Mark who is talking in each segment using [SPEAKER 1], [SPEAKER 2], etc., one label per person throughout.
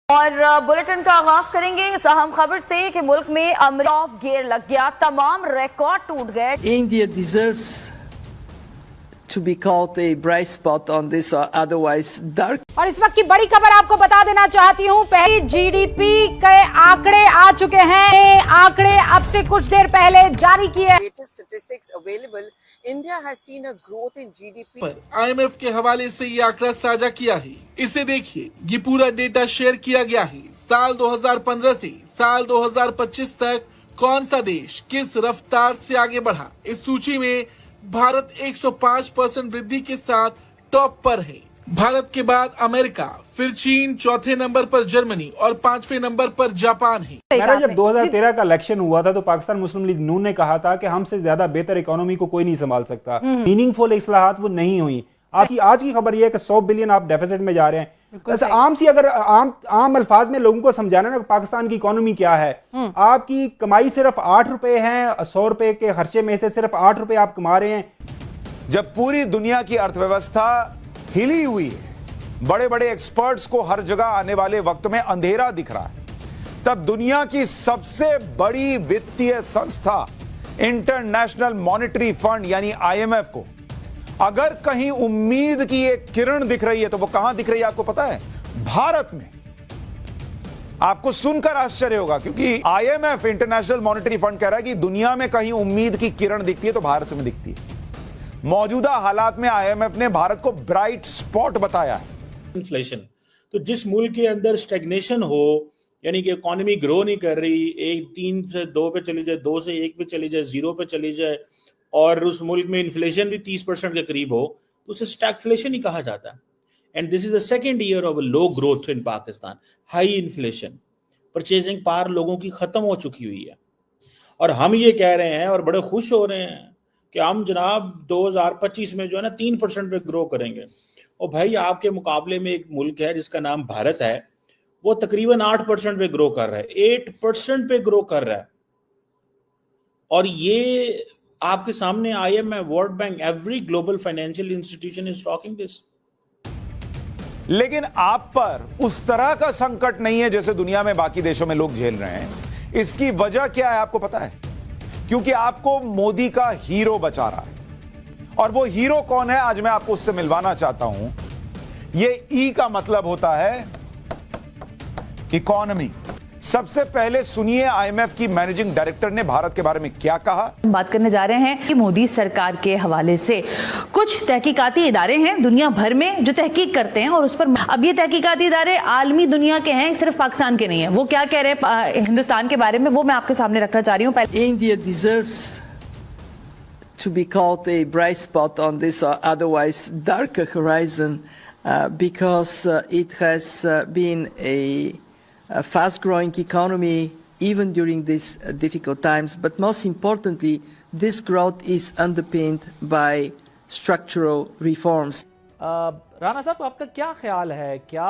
[SPEAKER 1] और बुलेटिन का आगाज करेंगे इस अहम खबर से कि मुल्क में अमला गेर लग गया, तमाम रिकॉर्ड टूट गए।
[SPEAKER 2] India deserves to be called a bright spot on this otherwise dark.
[SPEAKER 3] और इस वक्त की बड़ी खबर आपको बता देना चाहती हूँ, पहले जीडीपी के आंकड़े आ चुके हैं। आंकड़े अब से कुछ देर पहले जारी किए।
[SPEAKER 4] Latest statistics available, India has seen a growth in GDP.
[SPEAKER 5] IMF के हवाले से ये आंकड़ा साझा किया है। इसे देखिए, ये पूरा डेटा शेयर किया गया है। साल 2015 से साल 2025 तक कौन सा देश किस रफ्तार से आगे बढ़ा। इस सूची में भारत 105% वृद्धि के साथ टॉप पर है। भारत के बाद अमेरिका, फिर चीन, चौथे नंबर पर जर्मनी और 5वें नंबर पर जापान है।
[SPEAKER 6] जब 2013 का इलेक्शन हुआ था तो पाकिस्तान मुस्लिम लीग नून ने कहा था कि हमसे ज्यादा बेहतर इकोनॉमी को कोई नहीं संभाल सकता। मीनिंगफुल इस्लाहात वो नहीं हुई। आपकी आज की खबर यह है कि 100 बिलियन आप डेफिसिट में जा रहे हैं। वैसे अगर आम अल्फाज में लोगों को समझाना ना पाकिस्तान की इकोनॉमी क्या है। आपकी कमाई सिर्फ 8 रुपए है, 100 रुपए के खर्चे में से सिर्फ 8 रुपए आप कमा रहे हैं।
[SPEAKER 7] जब पूरी दुनिया की अर्थव्यवस्था हिली हुई है, बड़े बड़े एक्सपर्ट्स को हर जगह आने वाले वक्त में अंधेरा दिख रहा है, तब दुनिया की सबसे बड़ी वित्तीय संस्था इंटरनेशनल मॉनेटरी फंड यानी IMF को अगर कहीं उम्मीद की एक किरण दिख रही है तो वो कहां दिख रही है आपको पता है? भारत में। आपको सुनकर आश्चर्य होगा क्योंकि IMF इंटरनेशनल मॉनेटरी फंड कह रहा है कि दुनिया में कहीं उम्मीद की किरण दिखती है तो भारत में दिखती है। मौजूदा हालात में IMF ने भारत को ब्राइट स्पॉट बताया है।
[SPEAKER 8] इन्फ्लेशन, तो जिस मुल्क के अंदर स्टैग्नेशन हो, यानी कि इकोनॉमी ग्रो नहीं कर रही, 3 से 2 पे चली जाए, 2 से 1 पे चली जाए, 0 पे चली जाए, और उस मुल्क में इन्फ्लेशन भी 30% के करीब हो, तो उसे स्टैगफ्लेशन ही कहा जाता है। And this is the second year of low growth in Pakistan, high inflation, purchasing power लोगों की खत्म हो चुकी हुई है। और हम ये कह रहे हैं और बड़े खुश हो रहे हैं कि हम जनाब 2025 में जो है ना 3% पे ग्रो करेंगे। और भाई आपके मुकाबले में एक मुल्क है जिसका नाम भारत है, वो तकरीबन 8% पे ग्रो कर रहा है, 8% पे ग्रो कर रहा है। और ये आपके सामने IMF, world bank, every global financial institution is talking this.
[SPEAKER 7] लेकिन आप पर उस तरह का संकट नहीं है जैसे दुनिया में बाकी देशों में लोग झेल रहे हैं। इसकी वजह क्या है आपको पता है? क्योंकि आपको मोदी का हीरो बचा रहा है। और वो हीरो कौन है आज मैं आपको उससे मिलवाना चाहता हूं। ये ई का मतलब होता है इकोनॉमी। सबसे पहले सुनिए IMF की मैनेजिंग डायरेक्टर ने भारत के बारे में क्या कहा।
[SPEAKER 1] बात करने जा रहे हैं कि मोदी सरकार के हवाले से कुछ तहकीकाती इदारे हैं दुनिया भर में जो तहकीक करते हैं, और उस पर अब ये तहकीकाती इदारे आलमी दुनिया के हैं, सिर्फ पाकिस्तान के नहीं है। वो क्या कह रहे हैं हिंदुस्तान के बारे में, वो मैं आपके सामने रखना चाह रही हूँ।
[SPEAKER 2] India deserves to be called a bright spot on this otherwise darker horizon because it has been a fast-growing economy even during these difficult times. But most importantly, this growth is underpinned by structural reforms.
[SPEAKER 9] Rana साहब, आपका क्या ख्याल है? क्या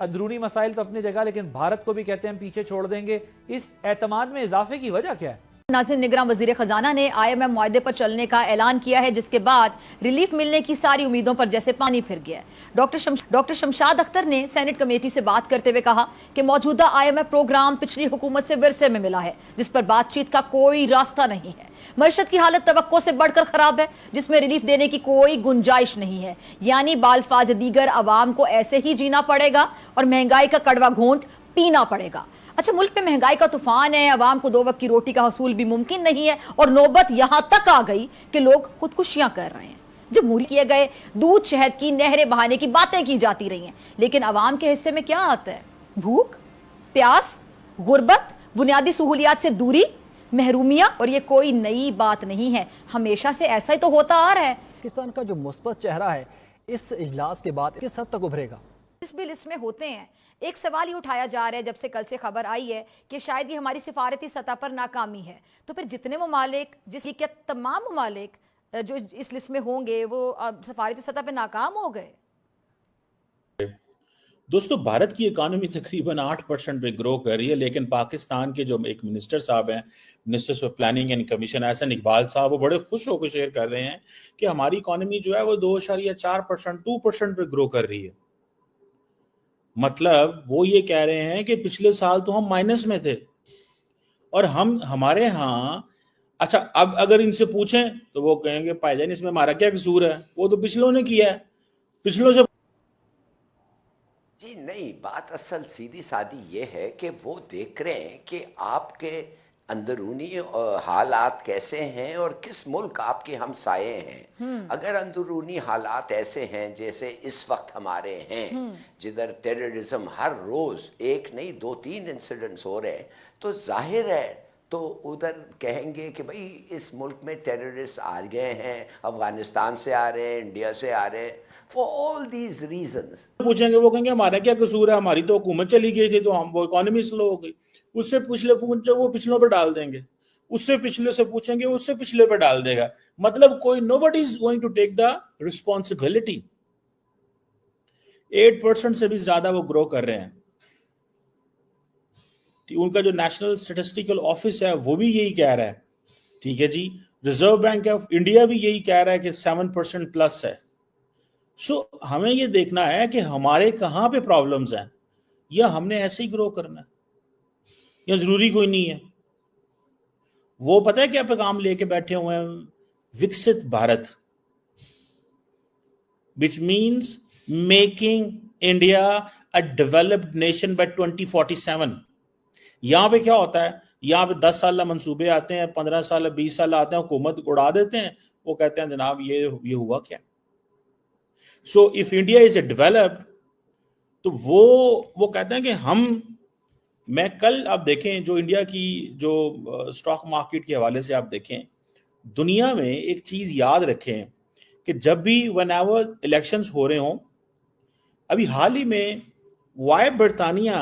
[SPEAKER 9] अंदरूनी मसाइल तो अपनी जगह, लेकिन भारत को भी कहते हैं पीछे छोड़ देंगे, इस एतमाद में इजाफे की वजह क्या है?
[SPEAKER 1] नासिर निगरान वजीर खजाना ने IMF मुआहदे पर चलने का ऐलान किया है, जिसके बाद रिलीफ मिलने की सारी उम्मीदों पर जैसे पानी फिर गया। डॉक्टर शमशाद अख्तर ने सेनेट कमेटी से बात करते हुए कहा कि मौजूदा IMF प्रोग्राम पिछली हुकूमत से विरसे में मिला है, जिस पर बातचीत का कोई रास्ता नहीं है। मईशत की हालत तवक्को से बढ़कर खराब है, जिसमें रिलीफ देने की कोई गुंजाइश नहीं है। यानी बालफाज दीगर अवाम को ऐसे ही जीना पड़ेगा और महंगाई का कड़वा घूंट पीना पड़ेगा। अच्छा, मुल्क में महंगाई का तूफान है, अवाम को 2 वक्त की रोटी का हसूल भी मुमकिन नहीं है, और नौबत यहां तक आ गई कि लोग खुदकुशियां कर रहे हैं। जब मुहर किए गए दूध शहद की नहरें बहाने की बातें की जाती रही हैं, लेकिन अवाम के हिस्से में क्या आता है? भूख, प्यास, गुर्बत, बुनियादी सहूलियात से दूरी, महरूमियां। और ये कोई नई बात नहीं है, हमेशा से ऐसा ही तो होता आ रहा है।
[SPEAKER 10] पाकिस्तान का जो मुस्बत चेहरा है इस इजलास के बाद किस हद तक उभरेगा?
[SPEAKER 1] इस भी लिस्ट में होते हैं। एक सवाल ये उठाया जा रहा है जब से कल से खबर आई है कि शायद ये हमारी सिफारती सतह पर नाकामी है। तो फिर जितने ममालिक, जिसकी क्या तमाम ममालिक जो इस लिस्ट में होंगे वो सिफारती सतह पर नाकाम हो गए?
[SPEAKER 8] दोस्तों, भारत की इकोनॉमी तकरीबन 8% पे ग्रो कर रही है, लेकिन पाकिस्तान के जो एक मिनिस्टर साहब हैं, ministers of planning and commission Ehsan Iqbal साहब, वो बड़े खुश होकर शेयर कर रहे हैं कि हमारी इकोनॉमी जो है वो 2.4%, 2% पे ग्रो कर रही है। मतलब वो ये कह रहे हैं कि पिछले साल तो हम माइनस में थे और हमारे यहाँ, अच्छा अब अगर इनसे पूछें तो वो कहेंगे भाईजान इसमें हमारा क्या कसूर है, वो तो पिछलों ने किया है, पिछलों से।
[SPEAKER 11] जी नहीं, बात असल सीधी सादी ये है कि वो देख रहे हैं कि आपके अंदरूनी हालात कैसे हैं और किस मुल्क आपके हमसाये हैं। अगर अंदरूनी हालात ऐसे हैं जैसे इस वक्त हमारे हैं, जिधर टेररिज्म हर रोज एक नहीं 2-3 इंसिडेंट्स हो रहे हैं, तो जाहिर है तो उधर कहेंगे कि भाई इस मुल्क में टेररिस्ट आ गए हैं, अफगानिस्तान से आ रहे हैं, इंडिया से आ रहे हैं, फॉर ऑल दीज रीजंस।
[SPEAKER 8] पूछेंगे वो कहेंगे हमारा क्या कसूर है, हमारी तो हुकूमत चली गई थी तो हम वो इकोनॉमी स्लो हो गई। उससे पिछले पूछो वो पिछलों पर डाल देंगे, उससे पिछले से पूछेंगे उससे पिछले पर डाल देगा। मतलब कोई nobody is going to take the responsibility. 8% से भी ज्यादा वो ग्रो कर रहे हैं। उनका जो नेशनल स्टैटिस्टिकल ऑफिस है वो भी यही कह रहा है, ठीक है जी। रिजर्व बैंक ऑफ इंडिया भी यही कह रहा है कि 7% प्लस है। सो हमें ये देखना है कि हमारे कहाँ पे प्रॉब्लम्स हैं, या हमने ऐसे ही ग्रो करना है, या जरूरी कोई नहीं है। वो पता है क्या पैगाम लेके बैठे हुए हैं, विकसित Bharat, which means making India a developed nation by 2047। यहां पे क्या होता है, यहाँ पे 10 साल मंसूबे आते हैं, 15 साल 20 साल आते हैं, हुकूमत उड़ा देते हैं, वो कहते हैं जनाब ये हुआ क्या। So if India is a developed, तो वो कहते हैं कि मैं कल आप देखें जो इंडिया की जो स्टॉक मार्केट के हवाले से आप देखें, दुनिया में एक चीज याद रखें कि जब भी व्हेनेवर इलेक्शंस हो रहे हों, अभी हाल ही में वाई बरतानिया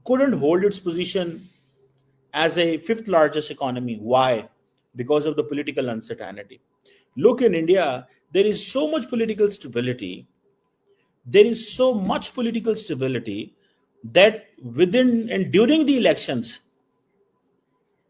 [SPEAKER 8] couldn't hold its position as a 5th largest economy. Why? Because of the political uncertainty. Look, in India, there is so much political stability. There is so much political stability that within and during the elections,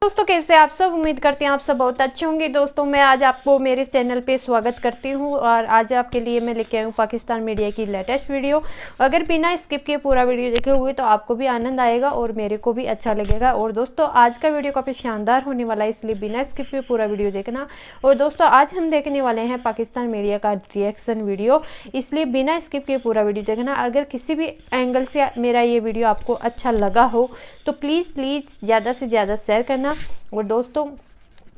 [SPEAKER 12] दोस्तों कैसे आप सब, उम्मीद करते हैं आप सब बहुत अच्छे होंगे। दोस्तों मैं आज आपको मेरे चैनल पे स्वागत करती हूं और आज आपके लिए मैं लेके आई हूं पाकिस्तान मीडिया की लेटेस्ट वीडियो। अगर बिना स्किप किए पूरा वीडियो देखे हुए तो आपको भी आनंद आएगा और मेरे को भी अच्छा लगेगा। और दोस्तों आज का वीडियो काफ़ी शानदार होने वाला है, इसलिए बिना स्किप किए पूरा वीडियो देखना। और दोस्तों आज हम देखने वाले हैं पाकिस्तान मीडिया का रिएक्शन वीडियो, इसलिए बिना स्किप किए पूरा वीडियो देखना। अगर किसी भी एंगल से मेरा ये वीडियो आपको अच्छा लगा हो तो प्लीज़ ज़्यादा से ज़्यादा शेयर करना। और दोस्तों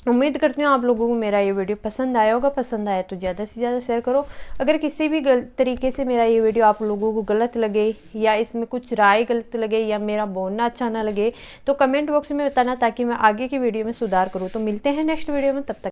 [SPEAKER 12] उम्मीद करती हूँ आप लोगों को मेरा ये वीडियो पसंद आया होगा। पसंद आया तो ज़्यादा से ज़्यादा शेयर करो। अगर किसी भी तरीके से मेरा ये वीडियो आप लोगों को गलत लगे या इसमें कुछ राय गलत लगे या मेरा बोलना अच्छा ना लगे तो कमेंट बॉक्स में बताना, ताकि मैं आगे की वीडियो में सुधार करूँ। तो मिलते हैं नेक्स्ट वीडियो में, तब तक